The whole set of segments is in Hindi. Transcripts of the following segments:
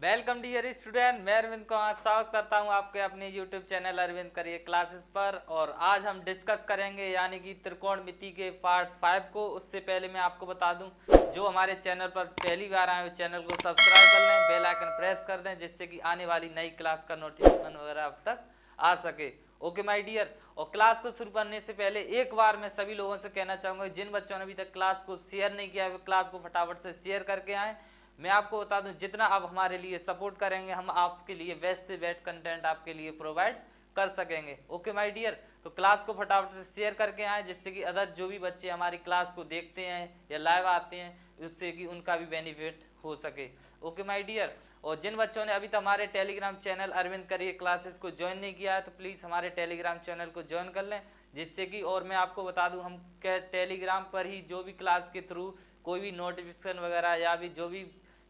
वेलकम डियर स्टूडेंट, मैं अरविंद को आज स्वागत करता हूं आपके अपने YouTube channel Arvind career classes पर। और आज हम डिस्कस करेंगे यानी कि त्रिकोणमिति के पार्ट 5 को। उससे पहले मैं आपको बता दूं, जो हमारे चैनल पर पहली बार आए वो चैनल को सब्सक्राइब कर लें, बेल आइकन प्रेस कर दें, जिससे कि आने वाली नई क्लास का नोटिफिकेशन वगैरह अब तक आ सके। Okay my dear. और क्लास को शुरू करने से पहले एक बार मैं सभी लोगों से कहना चाहूँगा, जिन बच्चों ने अभी तक क्लास को शेयर नहीं किया है, क्लास को फटाफट से शेयर करके आएँ। मैं आपको बता दूं, जितना आप हमारे लिए सपोर्ट करेंगे, हम आपके लिए बेस्ट से बेस्ट कंटेंट आपके लिए प्रोवाइड कर सकेंगे। Okay my dear. तो क्लास को फटाफट से शेयर करके आए, जिससे कि अदर जो भी बच्चे हमारी क्लास को देखते हैं या लाइव आते हैं, उससे कि उनका भी बेनिफिट हो सके। Okay my dear. और जिन बच्चों ने अभी तक हमारे Telegram channel Arvind career classes को ज्वाइन नहीं किया है, तो प्लीज़ हमारे टेलीग्राम चैनल को ज्वाइन कर लें, जिससे कि और मैं आपको बता दूं, हम टेलीग्राम पर ही जो भी क्लास के थ्रू कोई भी नोटिफिकेशन वगैरह या भी जो भी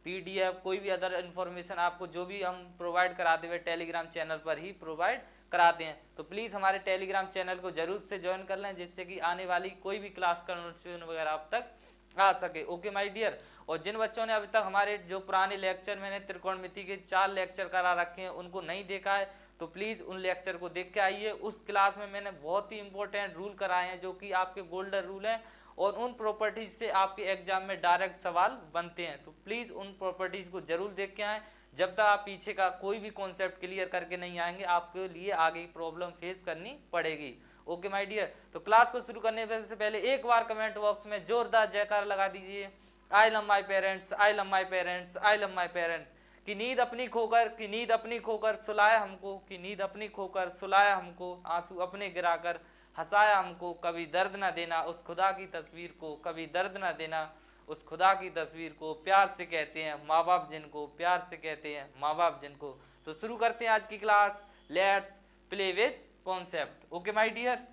पीडीएफ कोई भी अदर इन्फॉर्मेशन आपको जो भी हम प्रोवाइड कराते हुए टेलीग्राम चैनल पर ही प्रोवाइड कराते हैं। तो प्लीज़ हमारे टेलीग्राम चैनल को जरूर से ज्वाइन कर लें, जिससे कि आने वाली कोई भी क्लास का नोटिफिकेशन वगैरह आप तक आ सके। Okay my dear. और जिन बच्चों ने अभी तक हमारे जो पुराने लेक्चर मैंने त्रिकोणमिति के 4 लेक्चर करा रखे हैं उनको नहीं देखा है, तो प्लीज़ उन लेक्चर को देख के आइए। उस क्लास में मैंने बहुत ही इंपॉर्टेंट रूल कराए हैं, जो कि आपके गोल्डन रूल हैं, और उन प्रॉपर्टीज से आपके एग्जाम में डायरेक्ट सवाल बनते हैं। तो प्लीज़ उन प्रॉपर्टीज को जरूर देख के आएँ। जब तक आप पीछे का कोई भी कॉन्सेप्ट क्लियर करके नहीं आएंगे, आपके लिए आगे प्रॉब्लम फेस करनी पड़ेगी। Okay my dear. तो क्लास को शुरू करने से पहले एक बार कमेंट बॉक्स में जोरदार जयकार लगा दीजिए, I love my parents, I love my parents, I love my parents. कि नींद अपनी खोकर, कि नींद अपनी खोकर सुलाया हमको, कि नींद अपनी खोकर सुलाया हमको, आंसू अपने गिराकर हंसाया हमको, कभी दर्द ना देना उस खुदा की तस्वीर को, कभी दर्द ना देना उस खुदा की तस्वीर को, प्यार से कहते हैं माँ बाप जिनको, प्यार से कहते हैं माँ बाप जिनको। तो शुरू करते हैं आज की class. Let's play with concept. Okay my dear.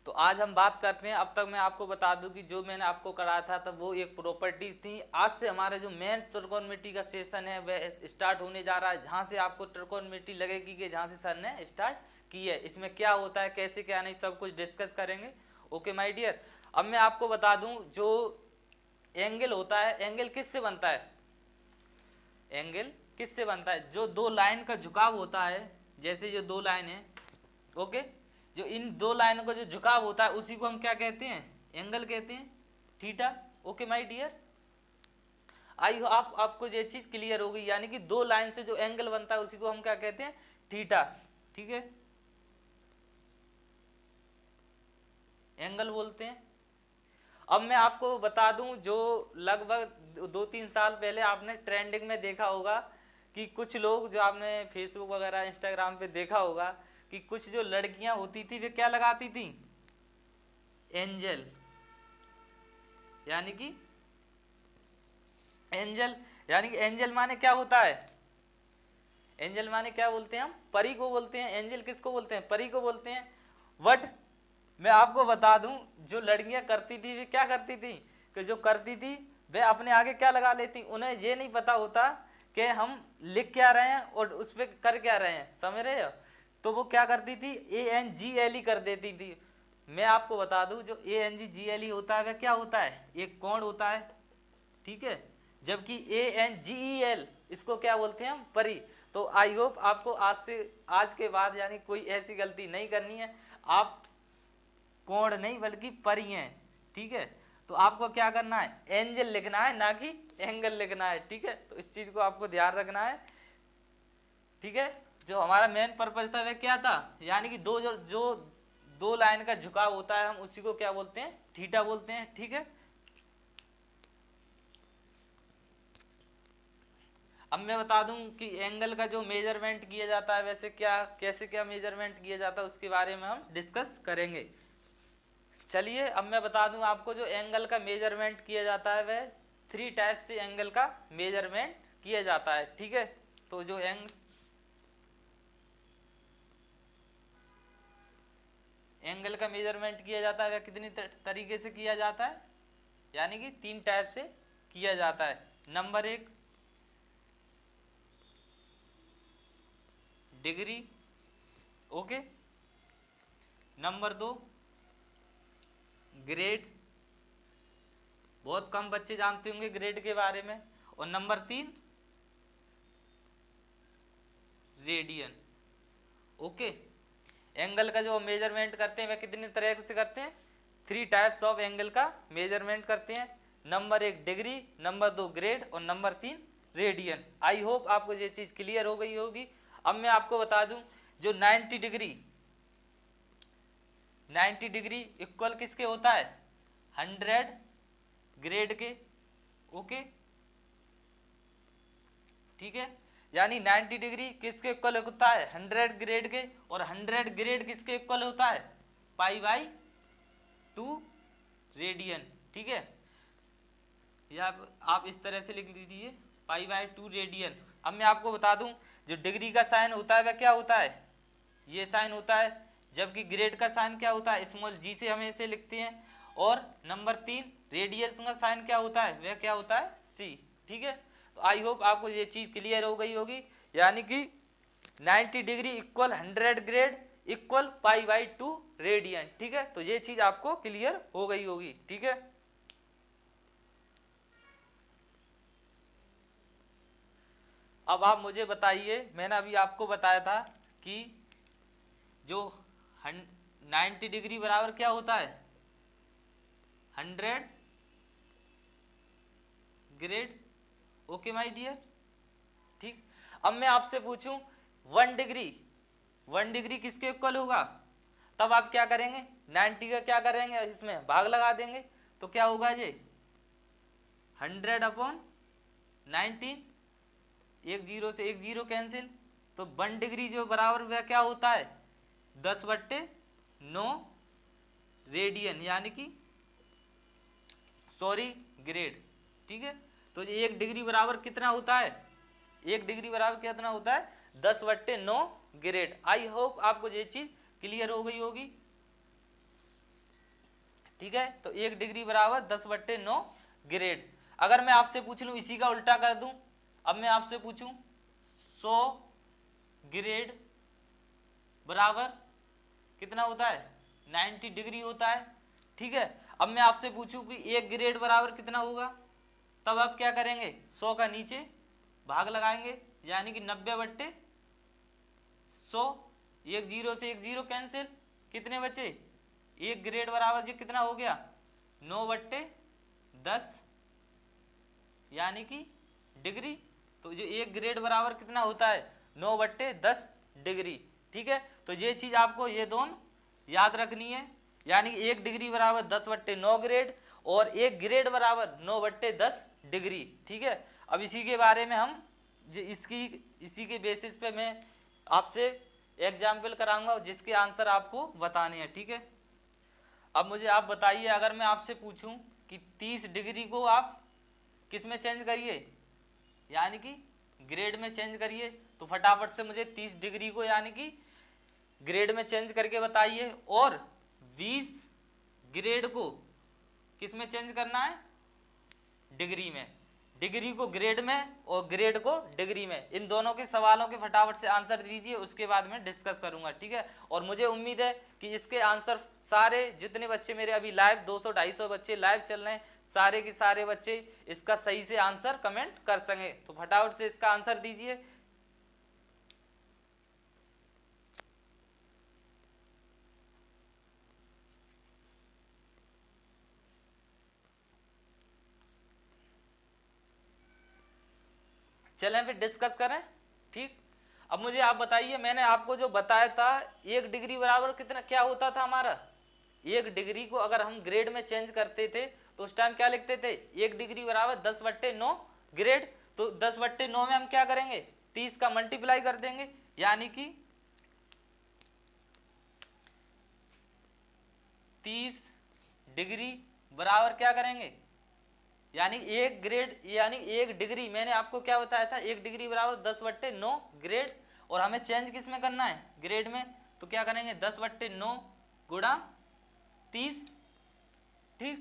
तो आज हम बात करते हैं, अब तक मैं आपको बता दूं कि जो मैंने आपको कराया था तब वो एक प्रॉपर्टीज थी। आज से हमारा जो मेन त्रिकोणमिति का सेशन है वह स्टार्ट होने जा रहा है, जहां से आपको त्रिकोणमिति लगेगी कि जहां से सर ने स्टार्ट की है। इसमें क्या होता है, कैसे क्या नहीं, सब कुछ डिस्कस करेंगे। Okay my dear. अब मैं आपको बता दूं, जो एंगल होता है, एंगल किससे बनता है? एंगल किससे बनता है? जो दो लाइन का झुकाव होता है, जैसे जो दो लाइन है, ओके, जो इन दो लाइनों का जो झुकाव होता है उसी को हम क्या कहते हैं? एंगल कहते हैं, theta. Okay my dear. I आप आपको ये चीज क्लियर हो गई, यानी कि दो लाइन से जो एंगल बनता है उसी को हम क्या कहते हैं? थीटा। ठीक है, एंगल बोलते हैं। अब मैं आपको बता दूं, जो लगभग 2-3 साल पहले आपने ट्रेंडिंग में देखा होगा कि कुछ लोग, जो आपने फेसबुक वगैरह इंस्टाग्राम पे देखा होगा कि कुछ जो लड़कियां होती थी वे क्या लगाती थी? एंजल। यानी कि एंजल, यानी कि एंजल माने क्या होता है? एंजल माने क्या बोलते हैं हम? परी को बोलते हैं। एंजल किसको बोलते हैं? परी को बोलते हैं। बट मैं आपको बता दूं, जो लड़कियां करती थी वे क्या करती थी कि जो करती थी वे अपने आगे क्या लगा लेती, उन्हें ये नहीं पता होता कि हम लिख क्या रहे हैं और उस पर कर क्या रहे हैं, समझ रहे हो? तो वो क्या करती थी? ANGLE कर देती थी। मैं आपको बता दूं, जो ANGLE होता है वह क्या होता है? एक कोण होता है, ठीक है। जबकि ANGEL, इसको क्या बोलते हैं हम? परी। तो आई होप आपको आज के बाद यानी कोई ऐसी गलती नहीं करनी है। आप कोण नहीं बल्कि परी हैं, ठीक है। तो आपको क्या करना है? एंजल लिखना है, ना कि एंगल लिखना है, ठीक है। तो इस चीज को आपको ध्यान रखना है, ठीक है। जो हमारा मेन पर्पज था वह क्या था? यानी कि जो दो लाइन का झुकाव होता है हम उसी को क्या बोलते हैं? थीटा बोलते हैं, ठीक है। अब मैं बता दूं कि एंगल का जो मेजरमेंट किया जाता है वैसे कैसे क्या मेजरमेंट किया जाता है उसके बारे में हम डिस्कस करेंगे। चलिए अब मैं बता दूं आपको जो एंगल का मेजरमेंट किया जाता है वह 3 टाइप से एंगल का मेजरमेंट किया जाता है। ठीक है, तो जो एंगल का मेजरमेंट किया जाता है वह कितनी तरीके से किया जाता है, यानी कि 3 टाइप से किया जाता है। Number 1 degree, okay. Number 2 grade, बहुत कम बच्चे जानते होंगे ग्रेड के बारे में। और नंबर 3 रेडियन, ओके। एंगल का जो मेजरमेंट करते हैं वह कितनी तरह से करते हैं, 3 टाइप्स ऑफ एंगल का मेजरमेंट करते हैं। नंबर 1 डिग्री, नंबर 2 ग्रेड और नंबर 3 रेडियन। आई होप आपको ये चीज़ क्लियर हो गई होगी। अब मैं आपको बता दूं जो 90 डिग्री इक्वल किसके होता है, 100 ग्रेड के, ओके। ठीक है, यानी 90 डिग्री किसके इक्वल होता है, 100 ग्रेड के। और 100 ग्रेड किसके इक्वल होता है, π/2 रेडियन। ठीक है, या आप इस तरह से लिख लीजिए π/2 रेडियन। अब मैं आपको बता दूं जो डिग्री का साइन होता है वह क्या होता है, ये साइन होता है, जबकि ग्रेड का साइन क्या होता है, स्मॉल जी से हम इसे लिखते हैं। और नंबर 3 रेडियस का साइन क्या होता है, वह क्या होता है, सी। ठीक है, तो आई होप आपको ये चीज़ क्लियर हो गई होगी, यानी कि 90 degree equal 100 grade equal π/2 radian. ठीक है, तो ये चीज़ आपको क्लियर हो गई होगी। ठीक है, अब आप मुझे बताइए, मैंने अभी आपको बताया था कि जो 90 डिग्री बराबर क्या होता है, 100 ग्रेड, ओके माय डियर। ठीक, अब मैं आपसे पूछूं 1 डिग्री किसके इक्वल होगा, तब आप क्या करेंगे, 90 का क्या करेंगे, इसमें भाग लगा देंगे, तो क्या होगा ये 100/19, एक जीरो से एक जीरो कैंसिल, तो 1 डिग्री जो बराबर वह क्या होता है, 10/9 रेडियन, यानी कि सॉरी ग्रेड। ठीक है, तो ये 1 डिग्री बराबर कितना होता है, 1 डिग्री बराबर कितना होता है, 10/9 ग्रेड। आई होप आपको ये चीज क्लियर हो गई होगी। ठीक है, तो 1 डिग्री बराबर 10/9 ग्रेड। अगर मैं आपसे पूछ लूं इसी का उल्टा कर दूं, अब मैं आपसे पूछूं 100 ग्रेड बराबर कितना होता है, 90 डिग्री होता है। ठीक है, अब मैं आपसे पूछूं कि 1 ग्रेड बराबर कितना होगा, तब आप क्या करेंगे, 100 का नीचे भाग लगाएंगे, यानी कि 90/100, एक जीरो से एक जीरो कैंसिल, कितने बचे, 1 ग्रेड बराबर जी कितना हो गया, 9/10, यानी कि डिग्री। तो जो 1 ग्रेड बराबर कितना होता है, 9/10 डिग्री। ठीक है, तो ये चीज आपको ये दोनों याद रखनी है, यानी 1 डिग्री बराबर 10/9 ग्रेड और 1 ग्रेड बराबर 9/10 डिग्री। ठीक है, अब इसी के बारे में हम इसी के बेसिस पे मैं आपसे एग्जाम्पल कराऊंगा जिसके आंसर आपको बताने हैं। ठीक है, अब मुझे आप बताइए, अगर मैं आपसे पूछूं कि 30 डिग्री को आप किस में चेंज करिए, यानी कि ग्रेड में चेंज करिए, तो फटाफट से मुझे 30 डिग्री को यानी कि ग्रेड में चेंज करके बताइए। और 20 ग्रेड को किस में चेंज करना है, डिग्री में, डिग्री को ग्रेड में और ग्रेड को डिग्री में। इन दोनों के सवालों के फटाफट से आंसर दीजिए, उसके बाद मैं डिस्कस करूंगा। ठीक है, और मुझे उम्मीद है कि इसके आंसर सारे जितने बच्चे मेरे अभी लाइव 200-250 बच्चे लाइव चल रहे हैं, सारे के सारे बच्चे इसका सही से आंसर कमेंट कर सकें। तो फटाफट से इसका आंसर दीजिए। चलें फिर डिस्कस करें। ठीक, अब मुझे आप बताइए, मैंने आपको जो बताया था 1 डिग्री बराबर कितना क्या होता था हमारा, 1 डिग्री को अगर हम ग्रेड में चेंज करते थे तो उस टाइम क्या लिखते थे, 1 डिग्री बराबर 10/9 ग्रेड। तो 10/9 में हम क्या करेंगे, 30 का मल्टीप्लाई कर देंगे, यानी कि 30 डिग्री बराबर क्या करेंगे, यानी 1 ग्रेड, यानी 1 डिग्री, मैंने आपको क्या बताया था, 1 डिग्री बराबर 10/9 ग्रेड, और हमें चेंज किस में करना है, ग्रेड में। तो क्या करेंगे 10/9 गुणा 30, ठीक,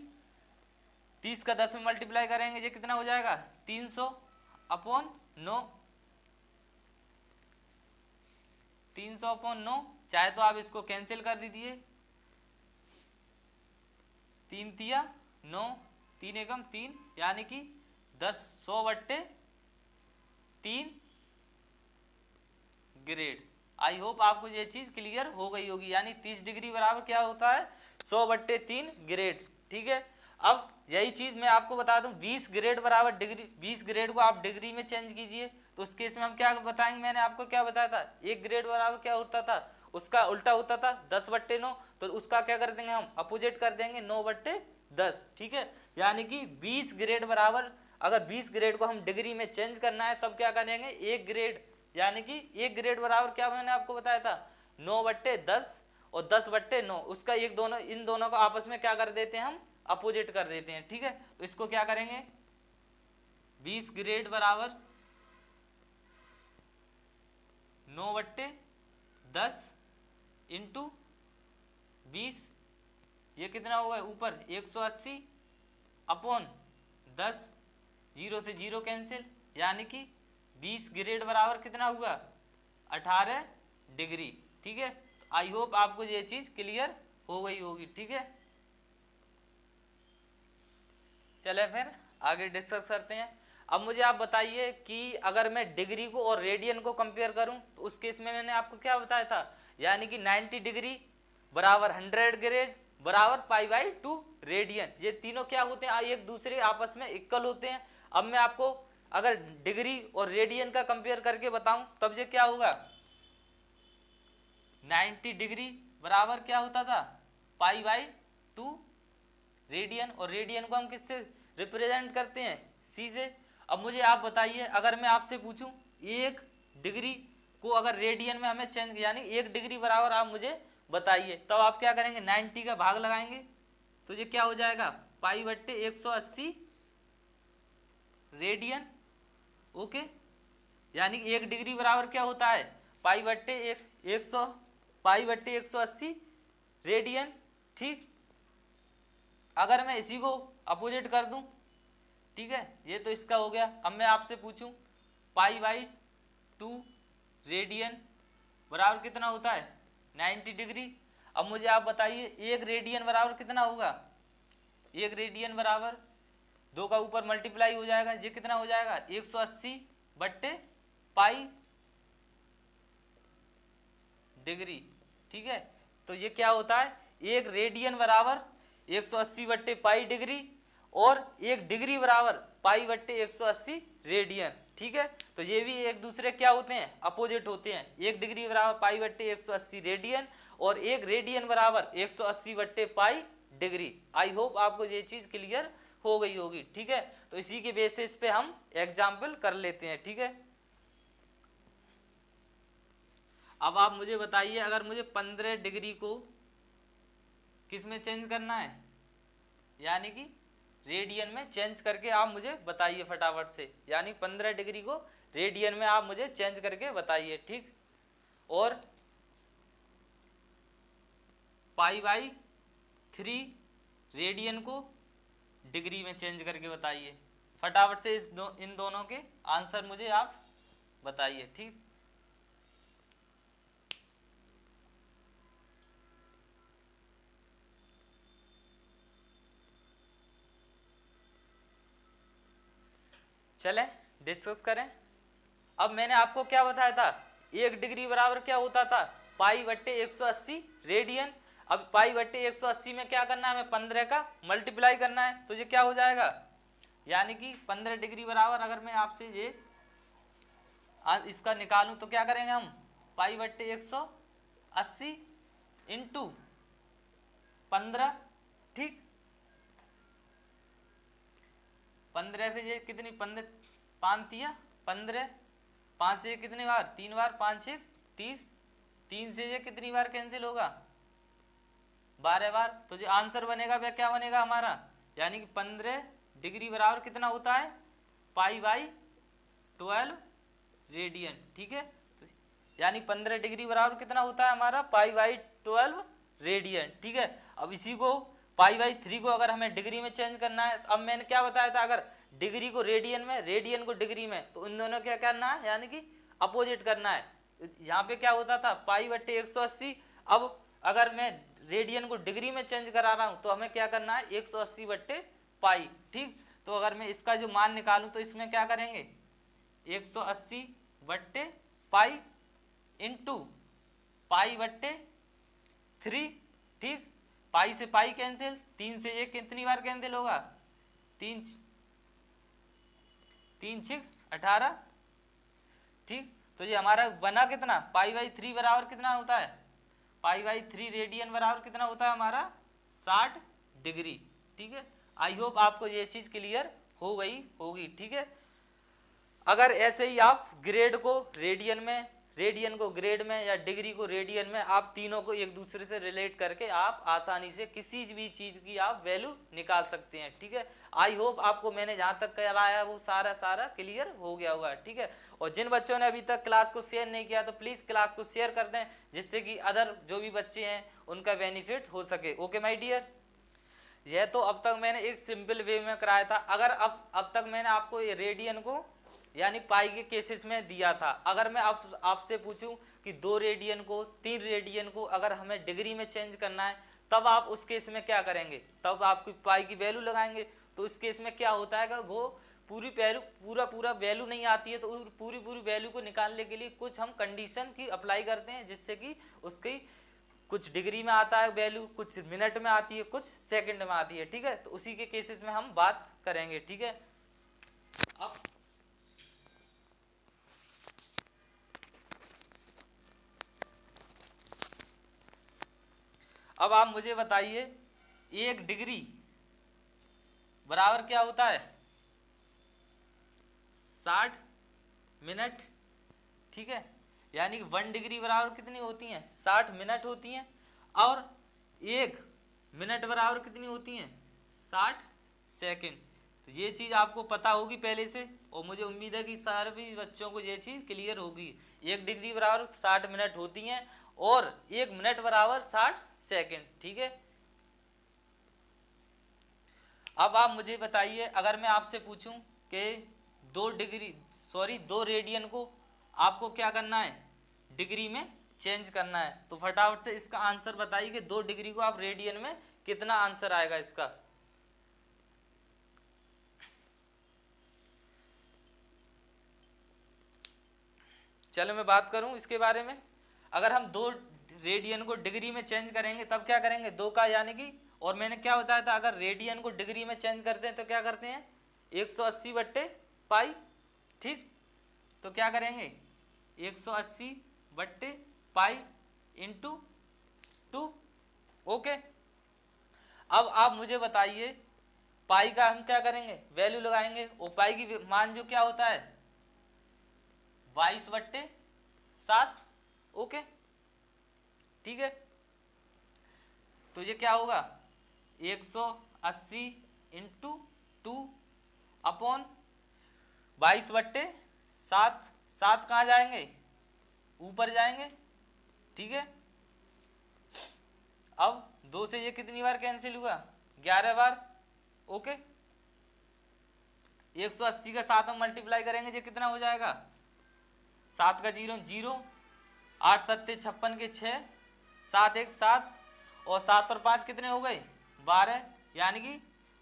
30 का 10 में मल्टीप्लाई करेंगे, ये कितना हो जाएगा 300/9, 300/9, चाहे तो आप इसको कैंसिल कर दीजिए, 3 तिया 9, 3 एकम 3, यानी कि 100/3 ग्रेड। आई होप आपको ये चीज क्लियर हो गई होगी, यानी 30 डिग्री बराबर क्या होता है, 100/3 ग्रेड, ठीक है। अब यही चीज मैं आपको बता दूं, 20 ग्रेड बराबर डिग्री, 20 ग्रेड को आप डिग्री में चेंज कीजिए, तो उस केस में हम क्या बताएंगे, मैंने आपको क्या बताया था, 1 ग्रेड बराबर क्या होता था, उसका उल्टा होता था 10/9, तो उसका क्या कर देंगे हम, अपोजिट कर देंगे 9/10, ठीक है। यानी कि 20 ग्रेड बराबर, अगर 20 ग्रेड को हम डिग्री में चेंज करना है तब क्या करेंगे, 1 ग्रेड, यानी कि 1 ग्रेड बराबर क्या मैंने आपको बताया था 9/10 और 10/9, उसका एक दोनों, इन दोनों को आपस में क्या कर देते हैं हम, अपोजिट कर देते हैं, ठीक है। तो इसको क्या करेंगे, 20 ग्रेड बराबर 9/10 इंटू 20, ये कितना होगा ऊपर 180/10, 0 से 0 कैंसिल, यानी कि 20 ग्रेड बराबर कितना हुआ 18 डिग्री, ठीक है। आई होप आपको ये चीज क्लियर हो गई होगी, ठीक है। चले फिर आगे डिस्कस करते हैं। अब मुझे आप बताइए कि अगर मैं डिग्री को और रेडियन को कंपेयर करूं, तो उस केस में मैंने आपको क्या बताया था, यानी कि 90 डिग्री बराबर 100 ग्रेड बराबर π/2 रेडियन, ये तीनों क्या होते हैं, एक दूसरे आपस में इक्वल होते हैं। अब मैं आपको अगर डिग्री और रेडियन का कंपेयर करके बताऊं, तब ये क्या होगा, 90 डिग्री बराबर क्या होता था π/2 रेडियन, और रेडियन को हम किससे रिप्रेजेंट करते हैं, सी से। अब मुझे आप बताइए, अगर मैं आपसे पूछूं 1 डिग्री को अगर रेडियन में हमें चेंज, यानी 1 डिग्री बराबर आप मुझे बताइए, तब आप क्या करेंगे, 90 का भाग लगाएंगे, तो ये क्या हो जाएगा π/180 रेडियन, ओके। यानी 1 डिग्री बराबर क्या होता है π/180 रेडियन, ठीक। अगर मैं इसी को अपोजिट कर दूं, ठीक है, ये तो इसका हो गया। अब मैं आपसे पूछूं π/2 रेडियन बराबर कितना होता है 90 डिग्री। अब मुझे आप बताइए 1 रेडियन बराबर कितना होगा, 1 रेडियन बराबर 2 का ऊपर मल्टीप्लाई हो जाएगा, ये कितना हो जाएगा 180/π डिग्री, ठीक है। तो ये क्या होता है, 1 रेडियन बराबर 180/π डिग्री, और 1 डिग्री बराबर π/180 रेडियन, ठीक है। तो ये भी एक दूसरे क्या होते हैं, अपोजिट होते हैं, 1 डिग्री बराबर π/180 रेडियन, और 1 रेडियन बराबर 180/π डिग्री। आई होप आपको ये चीज क्लियर हो गई होगी, ठीक है। तो इसी के बेसिस पे हम एग्जाम्पल कर लेते हैं, ठीक है। अब आप मुझे बताइए, अगर मुझे 15 डिग्री को किस में चेंज करना है, यानी कि रेडियन में चेंज करके आप मुझे बताइए फटाफट से, यानी 15 डिग्री को रेडियन में आप मुझे चेंज करके बताइए, ठीक। और π/3 रेडियन को डिग्री में चेंज करके बताइए फटाफट से, इन दोनों के आंसर मुझे आप बताइए, ठीक। चलें डिस्कस करें। अब मैंने आपको क्या बताया था, 1 डिग्री बराबर क्या होता था π/180 रेडियन। अब π/180 में क्या करना है, हमें 15 का मल्टीप्लाई करना है, तो ये क्या हो जाएगा, यानी कि 15 डिग्री बराबर, अगर मैं आपसे ये इसका निकालूं तो क्या करेंगे हम, π/180 इंटू 15, ठीक। 15 से ये कितनी 15 5 तिया 15, 5 से कितनी बार 3 बार, 5 6 30, 3 से ये कितनी बार कैंसिल होगा 12 बार। तो जो आंसर बनेगा वह क्या बनेगा हमारा, यानी कि 15 डिग्री बराबर कितना होता है पाई बाई 12 रेडियन। ठीक है, तो यानी 15 डिग्री बराबर कितना होता है हमारा पाई बाई 12 रेडियन। ठीक है, अब इसी को पाई बाई 3 को अगर हमें डिग्री में चेंज करना है, अब मैंने क्या बताया था, अगर डिग्री को रेडियन में, रेडियन को डिग्री में, तो इन दोनों क्या करना है, यानी कि अपोजिट करना है। यहाँ पे क्या होता था पाई बट्टे 180, अब अगर मैं रेडियन को डिग्री में चेंज करा रहा हूँ तो हमें क्या करना है 180 बट्टे पाई। ठीक, तो अगर मैं इसका जो मान निकालूं तो इसमें क्या करेंगे 180 बट्टे पाई इंटू पाई बट्टे 3। ठीक, पाई से पाई कैंसिल, 3 से ये कितनी बार कैंसिल होगा 3 6 18। ठीक, तो ये हमारा बना कितना पाई बाई 3 बराबर कितना होता है, पाई बाई 3 रेडियन बराबर कितना होता है हमारा 60 डिग्री। ठीक है, आई होप आपको ये चीज क्लियर हो गई होगी। ठीक है, अगर ऐसे ही आप ग्रेड को रेडियन में, रेडियन को ग्रेड में, या डिग्री को रेडियन में, आप तीनों को एक दूसरे से रिलेट करके आप आसानी से किसी भी चीज की आप वैल्यू निकाल सकते हैं। ठीक है, आई होप आपको मैंने जहाँ तक कराया वो सारा क्लियर हो गया होगा। ठीक है, और जिन बच्चों ने अभी तक क्लास को शेयर नहीं किया तो प्लीज क्लास को शेयर कर दें, जिससे कि अदर जो भी बच्चे हैं उनका बेनिफिट हो सके। ओके माय डियर, यह तो अब तक मैंने एक सिंपल वे में कराया था। अगर अब तक मैंने आपको ये रेडियन को यानी पाई के केसेस में दिया था, अगर मैं आपसे पूछूं कि 2 रेडियन को 3 रेडियन को अगर हमें डिग्री में चेंज करना है, तब आप उस केस में क्या करेंगे, तब आपकी पाई की वैल्यू लगाएंगे। तो इस केस में क्या होता है कि वो पूरा वैल्यू नहीं आती है, तो पूरी वैल्यू को निकालने के लिए कुछ हम कंडीशन की अप्लाई करते हैं, जिससे कि उसकी कुछ डिग्री में आता है वैल्यू, कुछ मिनट में आती है, कुछ सेकंड में आती है। ठीक है, तो उसी के केसेस में हम बात करेंगे। ठीक है, अब आप मुझे बताइए 1 डिग्री बराबर क्या होता है 60 मिनट। ठीक है, यानी कि 1 डिग्री बराबर कितनी होती हैं 60 मिनट होती हैं, और 1 मिनट बराबर कितनी होती हैं 60 सेकंड। तो ये चीज़ आपको पता होगी पहले से, और मुझे उम्मीद है कि सारे भी बच्चों को ये चीज़ क्लियर होगी। 1 डिग्री बराबर 60 मिनट होती हैं और 1 मिनट बराबर 60 सेकंड। ठीक है, अब आप मुझे बताइए, अगर मैं आपसे पूछूं कि 2 रेडियन को आपको क्या करना है डिग्री में चेंज करना है, तो फटाफट से इसका आंसर बताइए कि 2 डिग्री को आप रेडियन में कितना आंसर आएगा इसका। चलो मैं बात करूं इसके बारे में। अगर हम 2 रेडियन को डिग्री में चेंज करेंगे तब क्या करेंगे 2 का, यानी कि, और मैंने क्या बताया था, अगर रेडियन को डिग्री में चेंज करते हैं तो क्या करते हैं 180 बट्टे पाई। ठीक, तो क्या करेंगे 180 बट्टे पाई इंटू 2। ओके, अब आप मुझे बताइए पाई का हम क्या करेंगे वैल्यू लगाएंगे, और पाई की मान जो क्या होता है 22 बट्टे 7। ओके, ठीक है, तो ये क्या होगा 180 इंटू 2 अपॉन 22 बट्टे 7। 7 कहाँ जाएंगे ऊपर जाएंगे। ठीक है, अब 2 से ये कितनी बार कैंसिल हुआ 11 बार। ओके, 180 का 7 हम मल्टीप्लाई करेंगे ये कितना हो जाएगा 7 का 0 0, 8 सत्ते 56 के 6, 7 1 7, और 7 और 5 कितने हो गए 12, यानी कि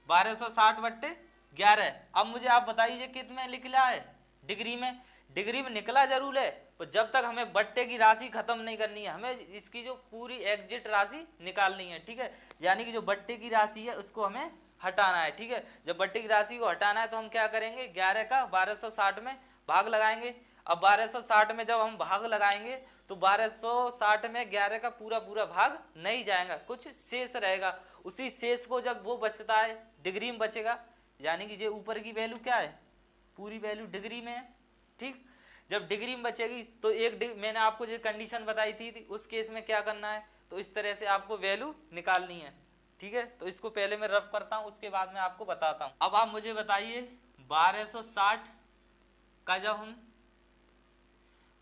1260 बट्टे 11। अब मुझे आप बताइए कितने निकला है डिग्री में। डिग्री में निकला जरूर है, तो जब तक हमें बट्टे की राशि खत्म नहीं करनी है, हमें इसकी जो पूरी एग्जिट राशि निकालनी है। ठीक है, यानी कि जो बट्टे की राशि है उसको हमें हटाना है। ठीक है, जब बट्टे की राशि को हटाना है तो हम क्या करेंगे 11 का 1260 में भाग लगाएंगे। अब 1260 में जब हम भाग लगाएंगे तो 1260 में 11 का पूरा भाग नहीं जाएगा, कुछ शेष रहेगा। उसी शेष को जब वो बचता है डिग्री में बचेगा, यानी कि ये ऊपर की वैल्यू क्या है पूरी वैल्यू डिग्री में है। ठीक, जब डिग्री में बचेगी तो मैंने आपको जो कंडीशन बताई थी उस केस में क्या करना है, तो इस तरह से आपको वैल्यू निकालनी है। ठीक है, तो इसको पहले मैं रब करता हूँ, उसके बाद मैं आपको बताता हूँ। अब आप मुझे बताइए 1260 का जब हम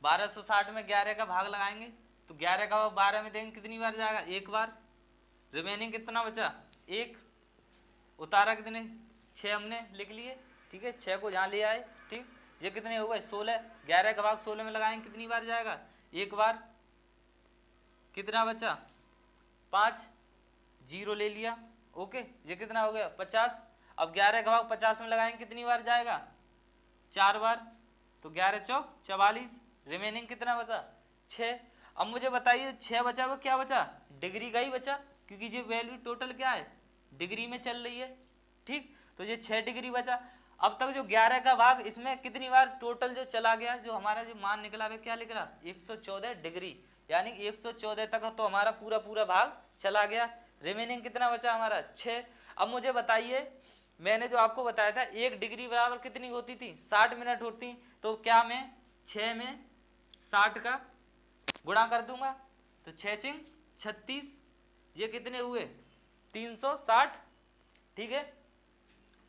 1260 में 11 का भाग लगाएंगे तो 11 का भाग 12 में देंगे कितनी बार जाएगा, एक बार। रिमेनिंग कितना बचा, एक। उतारा कितने, 6 हमने लिख लिए। ठीक है, 6 को जहाँ ले आए। ठीक, ये कितने हो गए, 16। 11 का भाग 16 में लगाएंगे कितनी बार जाएगा, एक बार। कितना बचा, 5, 0 ले लिया। ओके, ये कितना हो गया, 50। अब 11 का भाग 50 में लगाएंगे कितनी बार जाएगा, 4 बार। तो 11 चौक 44। रिमेनिंग कितना बचा, 6। अब मुझे बताइए 6 बचा वो क्या बचा, डिग्री का ही बचा, क्योंकि ये वैल्यू टोटल क्या है, डिग्री में चल रही है। ठीक, तो ये 6 डिग्री बचा। अब तक जो 11 का भाग इसमें कितनी बार टोटल जो चला गया, जो हमारा जो मान निकला वे क्या निकला, 114 डिग्री, यानी 114 तक तो हमारा पूरा पूरा भाग चला गया। रिमेनिंग कितना बचा हमारा, 6। अब मुझे बताइए, मैंने जो आपको बताया था 1 डिग्री बराबर कितनी होती थी, 60 मिनट होती। तो क्या मैं 6 में 60 का गुणा कर दूंगा, तो 6 चिंग 36, ये कितने हुए, 360। ठीक है,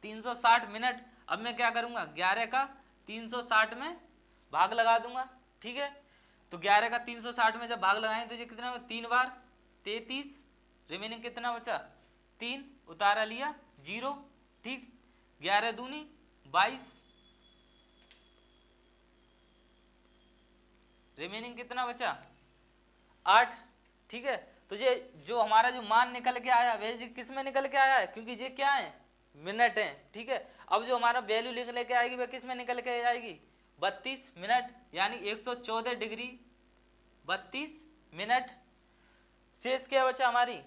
360 मिनट। अब मैं क्या करूंगा, 11 का 360 में भाग लगा दूंगा। ठीक है, तो 11 का 360 में जब भाग लगाएं तो ये कितना होगा, 3 बार 33। रिमेनिंग कितना बचा, 3। उतारा लिया 0। ठीक, 11 दूनी 22। रिमेनिंग कितना बचा, 8। ठीक है, तो ये जो हमारा जो मान निकल के आया वह किस में निकल के आया है, क्योंकि ये क्या है, मिनट है। ठीक है, अब जो हमारा वैल्यू निकल के आएगी वह किस में निकल के आएगी, 32 मिनट, यानी 114 डिग्री 32 मिनट। शेष क्या बचा हमारी,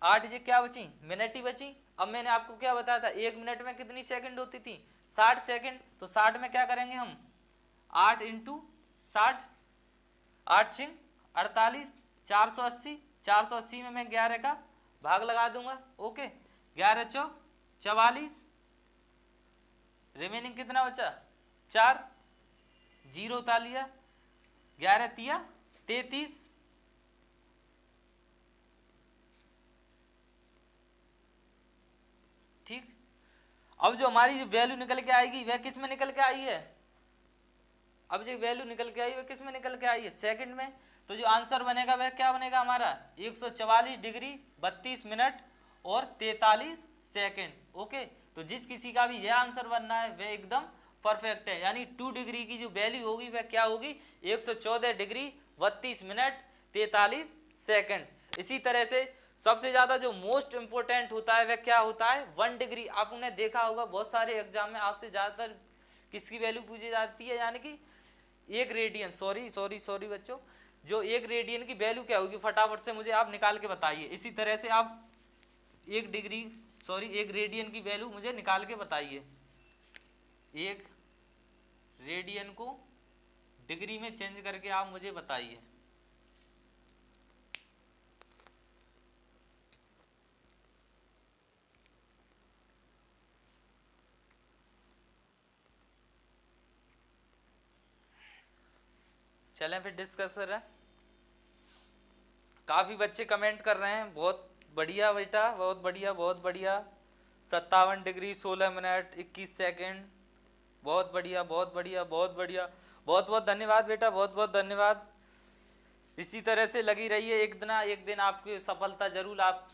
8। ये क्या बची, मिनट ही बची। अब मैंने आपको क्या बताया था, 1 मिनट में कितनी सेकंड होती थी, 60 सेकंड। तो 60 में क्या करेंगे हम, 8 इंटू 60, 8 छिंग 48, 480। 480 में मैं 11 का भाग लगा दूंगा। ओके, 11 चौक 44। रिमेनिंग कितना बचा, 4, 0 उतार लिया। 11 तिया 33। ठीक, अब जो हमारी वैल्यू निकल के आएगी वह किस में निकल के आई है, अब जो वैल्यू निकल के आई वह किस में निकल के आई है, सेकंड में। तो जो आंसर बनेगा वह क्या बनेगा हमारा, 144 डिग्री 32 मिनट और 43 सेकंड। ओके, तो जिस किसी का भी यह आंसर बनना है वह एकदम परफेक्ट है, यानी 2 डिग्री की जो वैल्यू होगी वह क्या होगी, 114 डिग्री 32 मिनट 43 सेकंड। इसी तरह से सबसे ज्यादा जो मोस्ट इंपोर्टेंट होता है वह क्या होता है, 1 डिग्री। आपने देखा होगा बहुत सारे एग्जाम में आपसे ज्यादातर किसकी वैल्यू पूछी जाती है, यानी कि 1 रेडियन, सॉरी बच्चों, जो 1 रेडियन की वैल्यू क्या होगी, फटाफट से मुझे आप निकाल के बताइए। इसी तरह से आप 1 रेडियन की वैल्यू मुझे निकाल के बताइए। 1 रेडियन को डिग्री में चेंज करके आप मुझे बताइए। चलें फिर डिस्कस करें। काफ़ी बच्चे कमेंट कर रहे हैं, बहुत बढ़िया बेटा, बहुत बढ़िया बहुत बढ़िया। 57 डिग्री 16 मिनट 21 सेकंड, बहुत बढ़िया बहुत बढ़िया बहुत बढ़िया, बहुत बहुत धन्यवाद बेटा, बहुत बहुत धन्यवाद। इसी तरह से लगी रहिए, एक दिन आपकी सफलता जरूर आप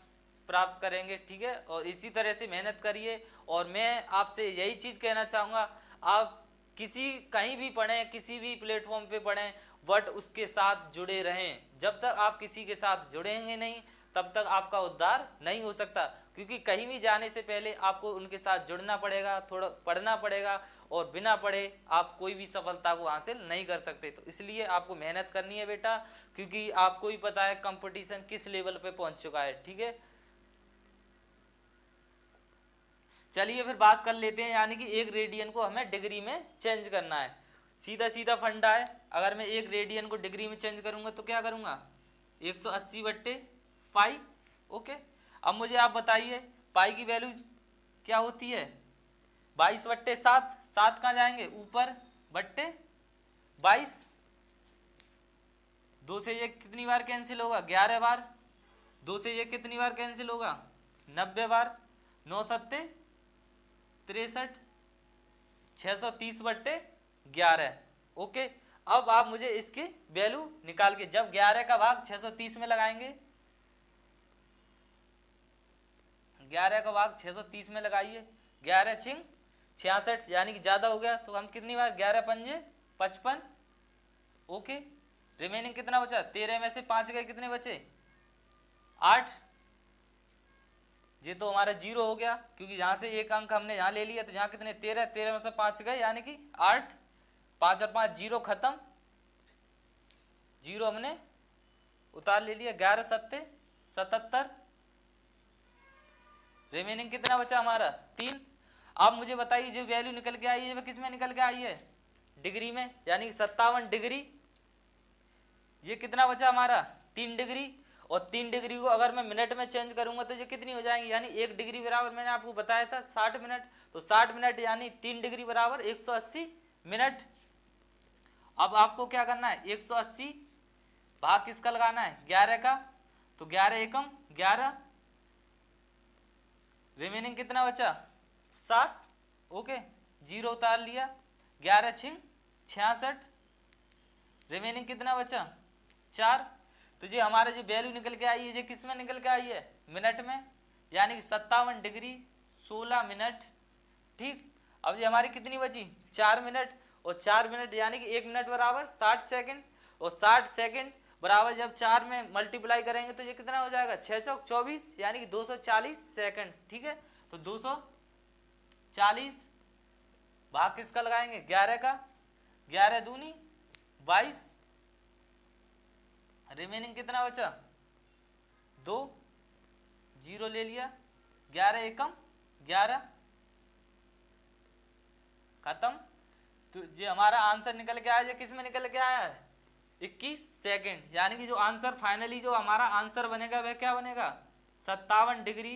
प्राप्त करेंगे। ठीक है, और इसी तरह से मेहनत करिए। और मैं आपसे यही चीज़ कहना चाहूँगा, आप कहीं भी पढ़ें, किसी भी प्लेटफॉर्म पे पढ़ें, बट उसके साथ जुड़े रहें। जब तक आप किसी के साथ जुड़ेंगे नहीं तब तक आपका उद्धार नहीं हो सकता, क्योंकि कहीं भी जाने से पहले आपको उनके साथ जुड़ना पड़ेगा, थोड़ा पढ़ना पड़ेगा, और बिना पढ़े आप कोई भी सफलता को हासिल नहीं कर सकते। तो इसलिए आपको मेहनत करनी है बेटा, क्योंकि आपको ही पता है कंपटीशन किस लेवल पे पहुंच चुका है। ठीक है, चलिए फिर बात कर लेते हैं, यानी कि 1 रेडियन को हमें डिग्री में चेंज करना है। सीधा सीधा फंडा है, अगर मैं 1 रेडियन को डिग्री में चेंज करूंगा तो क्या करूंगा, 180/पाई। ओके, अब मुझे आप बताइए पाई की वैल्यू क्या होती है, 22/7। 7 कहाँ जाएंगे ऊपर बट्टे 22, 2 से ये कितनी बार कैंसिल होगा 11 बार, 2 से ये कितनी बार कैंसिल होगा 90 बार, 9 सत्ते 63, 630 बट्टे 11। ओके, अब आप मुझे इसकी वैल्यू निकाल के, जब 11 का भाग 630 में लगाएंगे, 11 का भाग 630 में लगाइए, 11 छिंग 66 यानी कि ज्यादा हो गया, तो हम कितनी बार 11 पंजे 55। ओके, रिमेनिंग कितना बचा 13 में से 5 गए, कितने बचे 8। ये तो हमारा 0 हो गया, क्योंकि यहाँ से एक अंक हमने यहाँ ले लिया, तो यहाँ कितने 13, 13 में से 5 गए यानी कि 8, 5 और 5 0 खत्म, 0 हमने उतार ले लिया, 11 सत्ते 77, रिमेनिंग कितना बचा हमारा 3। अब मुझे बताइए जो वैल्यू निकल के आई है वह किस में निकल के आई है डिग्री में, यानी कि 57 डिग्री। ये कितना बचा हमारा 3 डिग्री, और 3 डिग्री को अगर मैं मिनट में चेंज करूंगा तो ये कितनी हो जाएंगी, यानी 1 डिग्री बराबर मैंने आपको बताया था 60 मिनट, तो 60 मिनट यानी 3 डिग्री बराबर 180 मिनट। अब आपको क्या करना है 180 भाग किसका लगाना है 11 का, तो 11 एकम 11, रिमेनिंग कितना बचा 7। ओके, 0 उतार लिया, 11 छिंग 66, रिमेनिंग कितना बचा 4। तो ये हमारा जो वैल्यू निकल के आई है ये किस में निकल के आई है मिनट में, यानी कि 57 डिग्री 16 मिनट। ठीक, अब ये हमारी कितनी बची 4 मिनट, और 4 मिनट यानी कि 1 मिनट बराबर 60 सेकंड, और 60 सेकंड बराबर जब 4 में मल्टीप्लाई करेंगे तो ये कितना हो जाएगा 6 चौक 24 यानी कि 240 सेकंड। ठीक है, तो 240 भाग किसका लगाएंगे 11 का, 11 दूनी 22, रिमेनिंग कितना बचा 2, 0 ले लिया, 11 एकम 11 खत्म। तो ये हमारा आंसर निकल के आया, किस में निकल के आया है 21 सेकंड, यानी कि जो आंसर फाइनली जो हमारा आंसर बनेगा वह क्या बनेगा 57 डिग्री